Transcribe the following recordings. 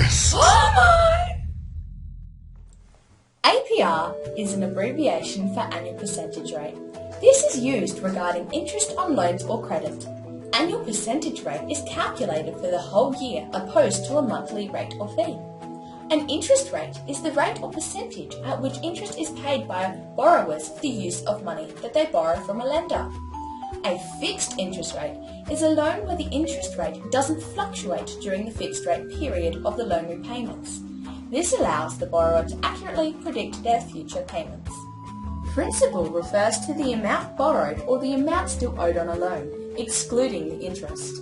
interest. Oh my! APR is an abbreviation for annual percentage rate. This is used regarding interest on loans or credit. Annual percentage rate is calculated for the whole year opposed to a monthly rate or fee. An interest rate is the rate or percentage at which interest is paid by borrowers for the use of money that they borrow from a lender. A fixed interest rate is a loan where the interest rate doesn't fluctuate during the fixed rate period of the loan repayments. This allows the borrower to accurately predict their future payments. Principal refers to the amount borrowed or the amount still owed on a loan, excluding the interest.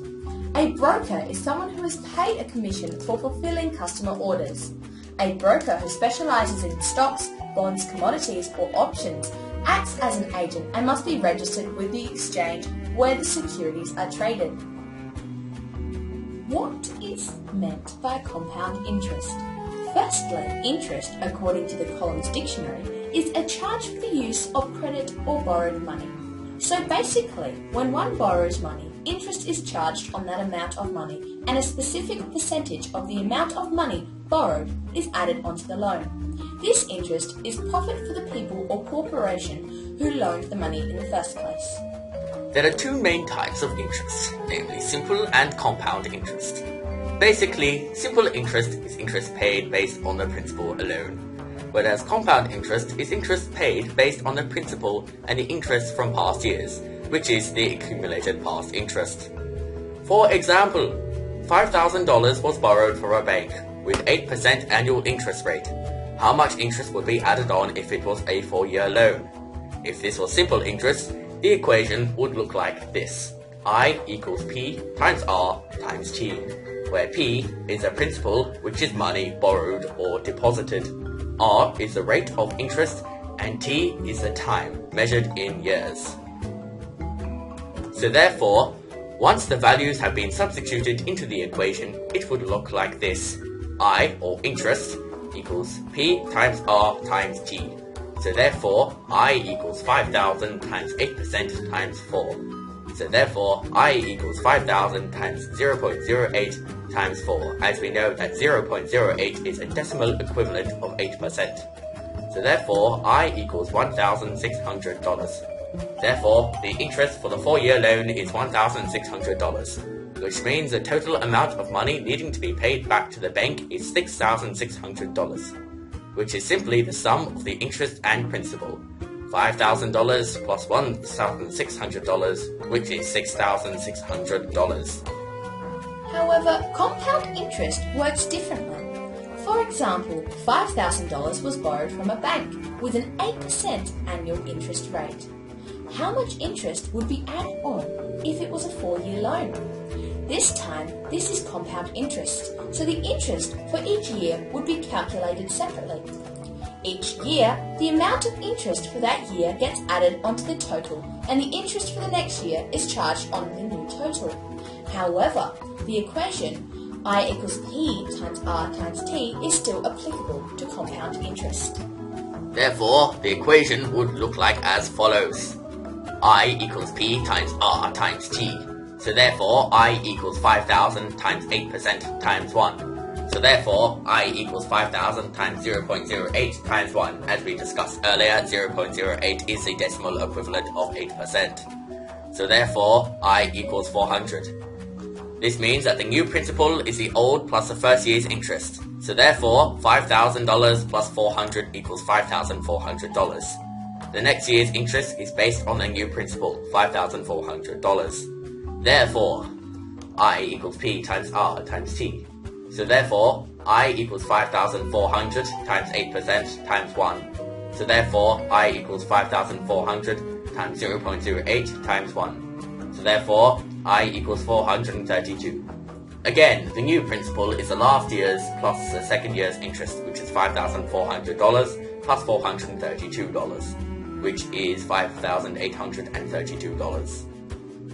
A broker is someone who is paid a commission for fulfilling customer orders. A broker who specialises in stocks, bonds, commodities or options acts as an agent and must be registered with the exchange where the securities are traded. What is meant by compound interest? Firstly, interest, according to the Collins Dictionary, is a charge for the use of credit or borrowed money. So basically, when one borrows money, interest is charged on that amount of money, and a specific percentage of the amount of money borrowed is added onto the loan. This interest is profit for the people or corporation who loaned the money in the first place. There are two main types of interest, namely simple and compound interest. Basically, simple interest is interest paid based on the principal alone, whereas compound interest is interest paid based on the principal and the interest from past years, which is the accumulated past interest. For example, $5,000 was borrowed from a bank with 8% annual interest rate. How much interest would be added on if it was a 4-year loan? If this was simple interest, the equation would look like this. I equals P times R times T, where P is the principal, which is money borrowed or deposited. R is the rate of interest, and T is the time, measured in years. So therefore, once the values have been substituted into the equation, it would look like this. I, or interest, equals P times R times T. So therefore, I equals 5,000 times 8% times 4. So therefore, I equals 5,000 times 0.08 times 4, as we know that 0.08 is a decimal equivalent of 8%. So therefore, I equals $1,600. Therefore, the interest for the 4-year loan is $1,600, which means the total amount of money needing to be paid back to the bank is $6,600, which is simply the sum of the interest and principal. $5,000 plus $1,600, which is $6,600. However, compound interest works differently. For example, $5,000 was borrowed from a bank with an 8% annual interest rate. How much interest would be added on if it was a 4-year loan? This time, this is compound interest, so the interest for each year would be calculated separately. Each year, the amount of interest for that year gets added onto the total, and the interest for the next year is charged on the new total. However, the equation I equals P times R times T is still applicable to compound interest. Therefore, the equation would look like as follows. I equals P times R times T. So therefore, I equals 5,000 times 8% times 1. So therefore, I equals 5,000 times 0.08 times 1. As we discussed earlier, 0.08 is the decimal equivalent of 8%. So therefore, I equals 400. This means that the new principal is the old plus the first year's interest. So therefore, $5,000 plus 400 equals $5,400. The next year's interest is based on the new principal, $5,400. Therefore, I equals P times R times T. So therefore, I equals 5,400 times 8% times 1. So therefore, I equals 5,400 times 0.08 times 1. So therefore, I equals 432. Again, the new principal is the last year's plus the second year's interest, which is $5,400 plus $432, which is $5,832.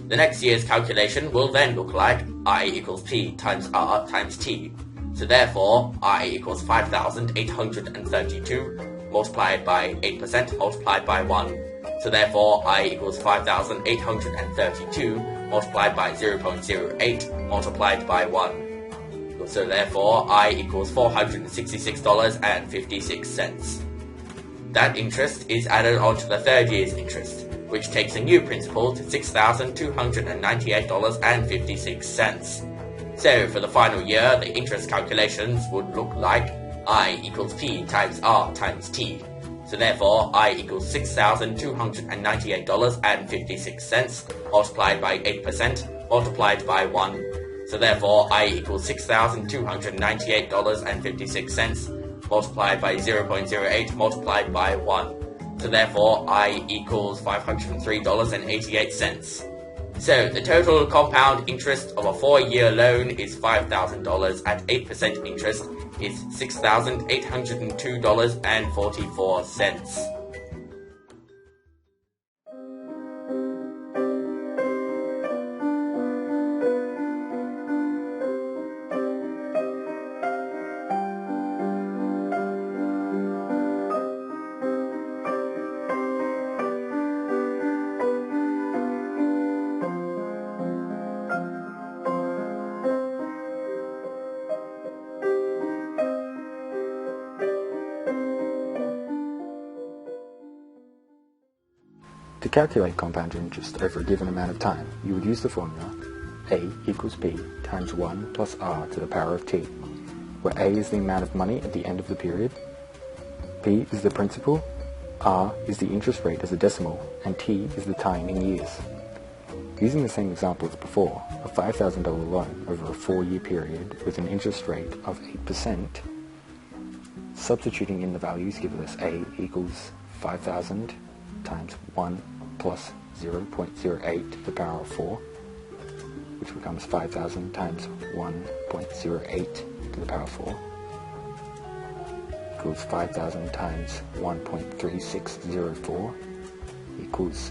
The next year's calculation will then look like I equals P times R times T. So therefore, I equals 5,832 multiplied by 8% multiplied by 1. So therefore, I equals 5,832 multiplied by 0.08 multiplied by 1. So therefore, I equals $466.56. That interest is added onto the third year's interest, which takes a new principal to $6,298.56. So for the final year, the interest calculations would look like I equals P times R times T. So therefore, I equals $6,298.56 multiplied by 8% multiplied by 1. So therefore, I equals $6,298.56 multiplied by 0.08 multiplied by 1. So therefore, I equals $503.88. So the total compound interest of a 4-year loan is $5,000 at 8% interest is $6,802.44. To calculate compound interest over a given amount of time, you would use the formula A equals P times 1 plus R to the power of T, where A is the amount of money at the end of the period, P is the principal, R is the interest rate as a decimal, and T is the time in years. Using the same example as before, a $5,000 loan over a 4-year period with an interest rate of 8%, substituting in the values gives us A equals 5,000 times 1 plus 0.08 to the power of 4, which becomes 5,000 times 1.08 to the power of 4, equals 5,000 times 1.3604, equals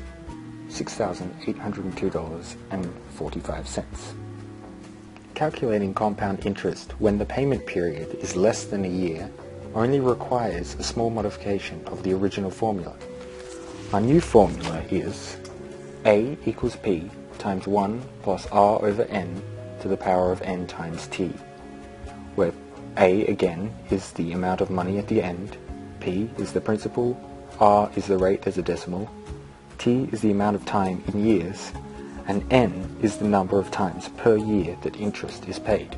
$6,802.45. Calculating compound interest when the payment period is less than a year only requires a small modification of the original formula. Our new formula is A equals P times 1 plus R over N to the power of N times T, where A again is the amount of money at the end, P is the principal, R is the rate as a decimal, T is the amount of time in years, and N is the number of times per year that interest is paid.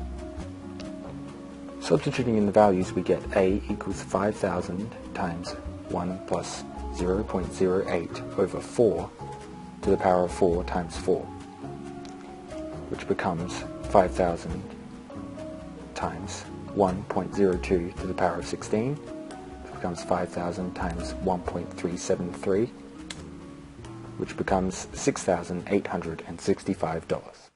Substituting in the values, we get A equals 5,000 times 1 plus 0.08 over 4 to the power of 4 times 4, which becomes 5,000 times 1.02 to the power of 16, which becomes 5,000 times 1.373, which becomes $6,865.